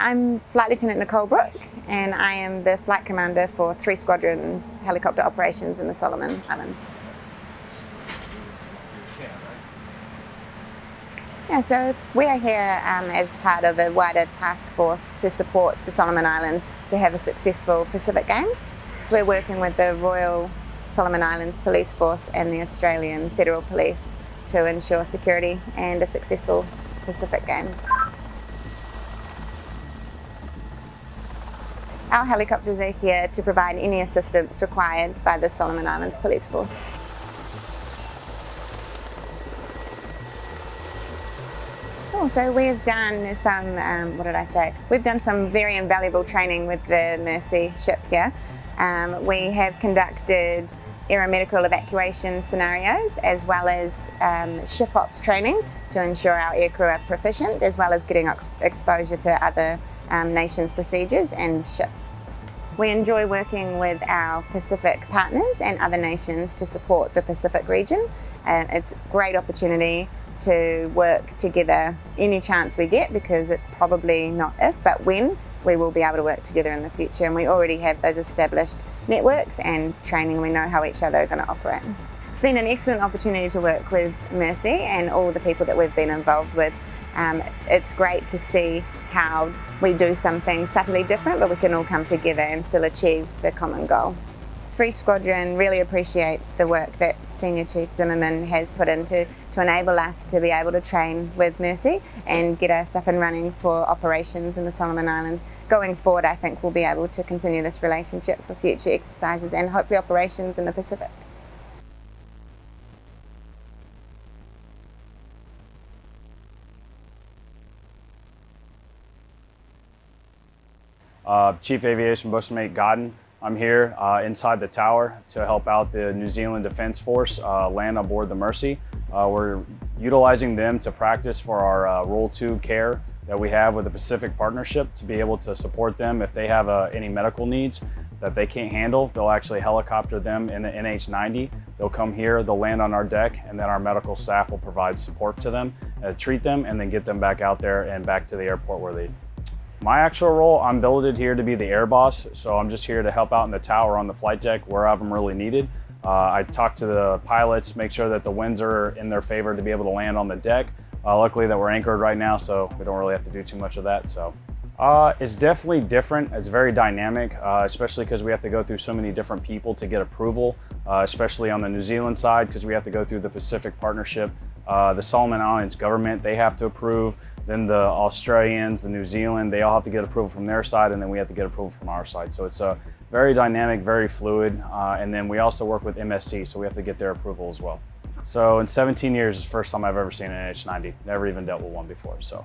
I'm Flight Lieutenant Nicole Brooke, and I am the Flight Commander for 3 squadrons helicopter operations in the Solomon Islands. Yeah, so we are here as part of a wider task force to support the Solomon Islands to have a successful Pacific Games. So we're working with the Royal Solomon Islands Police Force and the Australian Federal Police to ensure security and a successful Pacific Games. Our helicopters are here to provide any assistance required by the Solomon Islands Police Force. So we've done some very invaluable training with the Mercy ship here. We have conducted aeromedical evacuation scenarios as well as ship ops training to ensure our aircrew are proficient, as well as getting exposure to other nations' procedures and ships. We enjoy working with our Pacific partners and other nations to support the Pacific region. It's a great opportunity to work together any chance we get, because it's probably not if, but when we will be able to work together in the future, and we already have those established networks and training. We know how each other are going to operate. It's been an excellent opportunity to work with Mercy and all the people that we've been involved with. It's great to see how we do something subtly different, but we can all come together and still achieve the common goal. 3 Squadron really appreciates the work that Senior Chief Zimmerman has put into to enable us to be able to train with Mercy and get us up and running for operations in the Solomon Islands. Going forward, I think we'll be able to continue this relationship for future exercises and hopefully operations in the Pacific. Chief Aviation Bushmate Goden. I'm here inside the tower to help out the New Zealand Defence Force land on board the Mercy. We're utilizing them to practice for our Role 2 care that we have with the Pacific Partnership, to be able to support them if they have any medical needs that they can't handle. They'll actually helicopter them in the NH-90. They'll come here, they'll land on our deck, and then our medical staff will provide support to them, treat them, and then get them back out there and back to the airport where they. My actual role, I'm billeted here to be the air boss, so I'm just here to help out in the tower on the flight deck wherever I'm really needed. I talk to the pilots, make sure that the winds are in their favor to be able to land on the deck. Luckily that we're anchored right now, so we don't really have to do too much of that. So it's definitely different. It's very dynamic, especially because we have to go through so many different people to get approval, especially on the New Zealand side, because we have to go through the Pacific Partnership. The Solomon Islands government, they have to approve. Then the Australians, the New Zealand, they all have to get approval from their side, and then we have to get approval from our side. So it's very dynamic, very fluid. And then we also work with MSC, so we have to get their approval as well. So in 17 years, it's the first time I've ever seen an NH-90. Never even dealt with one before. So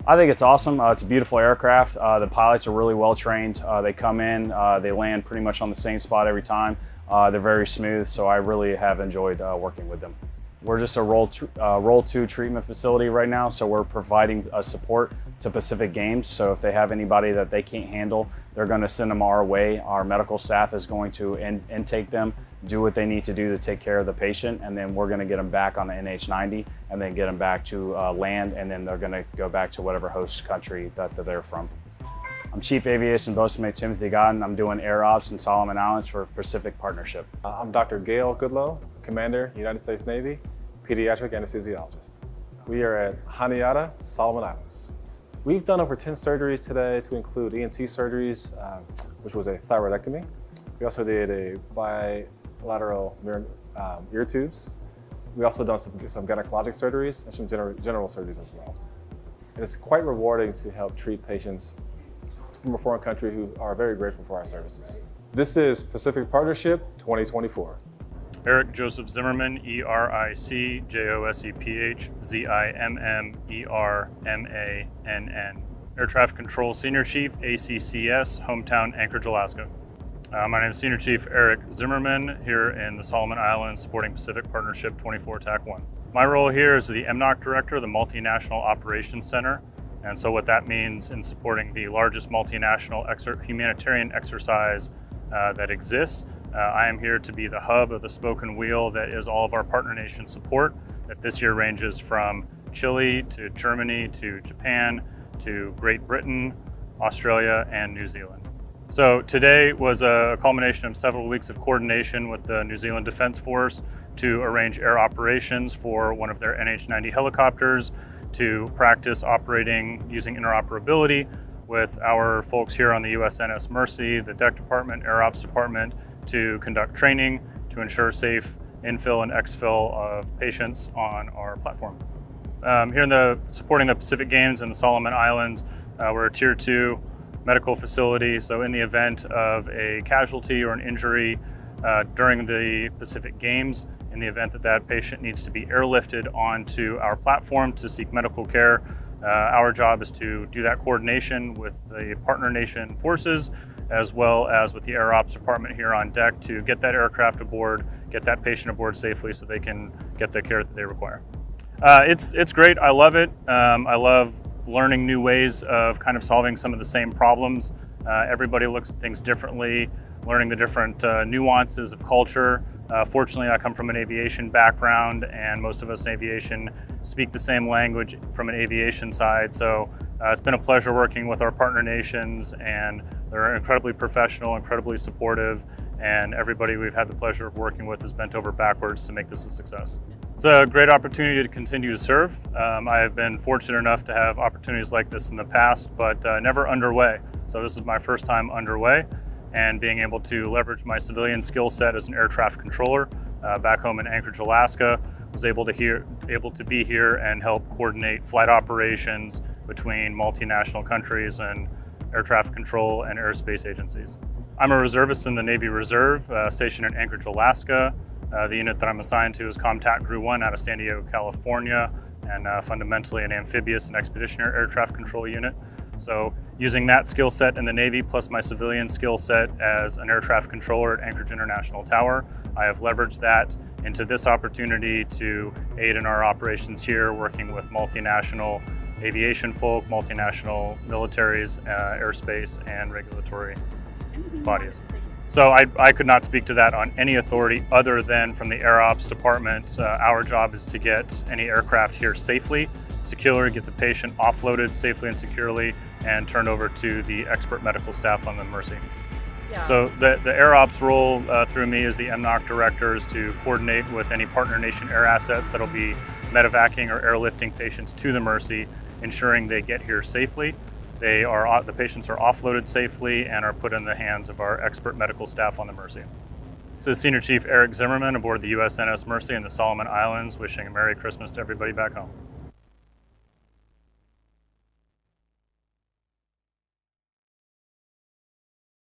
I think it's awesome. It's a beautiful aircraft. The pilots are really well trained. They come in, they land pretty much on the same spot every time. They're very smooth, so I really have enjoyed working with them. We're just a Role 2 treatment facility right now, so we're providing support to Pacific Games. So if they have anybody that they can't handle, they're going to send them our way. Our medical staff is going to intake them, do what they need to do to take care of the patient, and then we're going to get them back on the NH-90 and then get them back to land, and then they're going to go back to whatever host country that they're from. I'm Chief Aviation Boatswain Timothy Goden. I'm doing air ops in Solomon Islands for Pacific Partnership. I'm Dr. Gail Goodlow, Commander, United States Navy, Pediatric Anesthesiologist. We are at Honiara, Solomon Islands. We've done over 10 surgeries today, to include ENT surgeries, which was a thyroidectomy. We also did a bilateral ear tubes. We also done some gynecologic surgeries and some general surgeries as well. And it's quite rewarding to help treat patients from a foreign country who are very grateful for our services. This is Pacific Partnership 2024. Eric Joseph Zimmerman, ERIC-JOSEPH-ZIMMERMANN, Air Traffic Control Senior Chief, ACCS, hometown Anchorage, Alaska. My name is Senior Chief Eric Zimmerman here in the Solomon Islands, supporting Pacific Partnership 24 TAC 1. My role here is the MNOC Director, the Multinational Operations Center. And so what that means in supporting the largest multinational humanitarian exercise that exists. I am here to be the hub of the spoken wheel that is all of our partner nation support, that this year ranges from Chile to Germany to Japan to Great Britain, Australia, and New Zealand. So today was a culmination of several weeks of coordination with the New Zealand Defence Force to arrange air operations for one of their NH-90 helicopters, to practice operating using interoperability with our folks here on the USNS Mercy, the deck department, air ops department, to conduct training to ensure safe infill and exfil of patients on our platform. Here supporting the Pacific Games in the Solomon Islands, we're a Tier 2 medical facility, so in the event of a casualty or an injury during the Pacific Games, in the event that that patient needs to be airlifted onto our platform to seek medical care, our job is to do that coordination with the partner nation forces, as well as with the Air Ops department here on deck to get that aircraft aboard, get that patient aboard safely so they can get the care that they require. It's great, I love it. I love learning new ways of kind of solving some of the same problems. Everybody looks at things differently, learning the different nuances of culture. Fortunately, I come from an aviation background, and most of us in aviation speak the same language from an aviation side. So it's been a pleasure working with our partner nations, and they're incredibly professional, incredibly supportive, and everybody we've had the pleasure of working with has bent over backwards to make this a success. It's a great opportunity to continue to serve. I have been fortunate enough to have opportunities like this in the past, but never underway. So this is my first time underway, and being able to leverage my civilian skill set as an air traffic controller back home in Anchorage, Alaska, was able to be here and help coordinate flight operations between multinational countries and air traffic control and aerospace agencies. I'm a reservist in the Navy Reserve, stationed in Anchorage, Alaska. The unit that I'm assigned to is Comtat Crew 1 out of San Diego, California, and fundamentally an amphibious and expeditionary air traffic control unit. So using that skill set in the Navy plus my civilian skill set as an air traffic controller at Anchorage International Tower, I have leveraged that into this opportunity to aid in our operations here, working with multinational aviation folk, multinational militaries, airspace, and regulatory bodies. So I could not speak to that on any authority other than from the Air Ops department. Our job is to get any aircraft here safely, securely, get the patient offloaded safely and securely, and turned over to the expert medical staff on the Mercy. Yeah. So the Air Ops role through me as the MNOC director is to coordinate with any partner nation air assets that'll be medevacing or airlifting patients to the Mercy, ensuring they get here safely. The patients are offloaded safely and are put in the hands of our expert medical staff on the Mercy. This is Senior Chief Eric Zimmerman aboard the USNS Mercy in the Solomon Islands, wishing a Merry Christmas to everybody back home.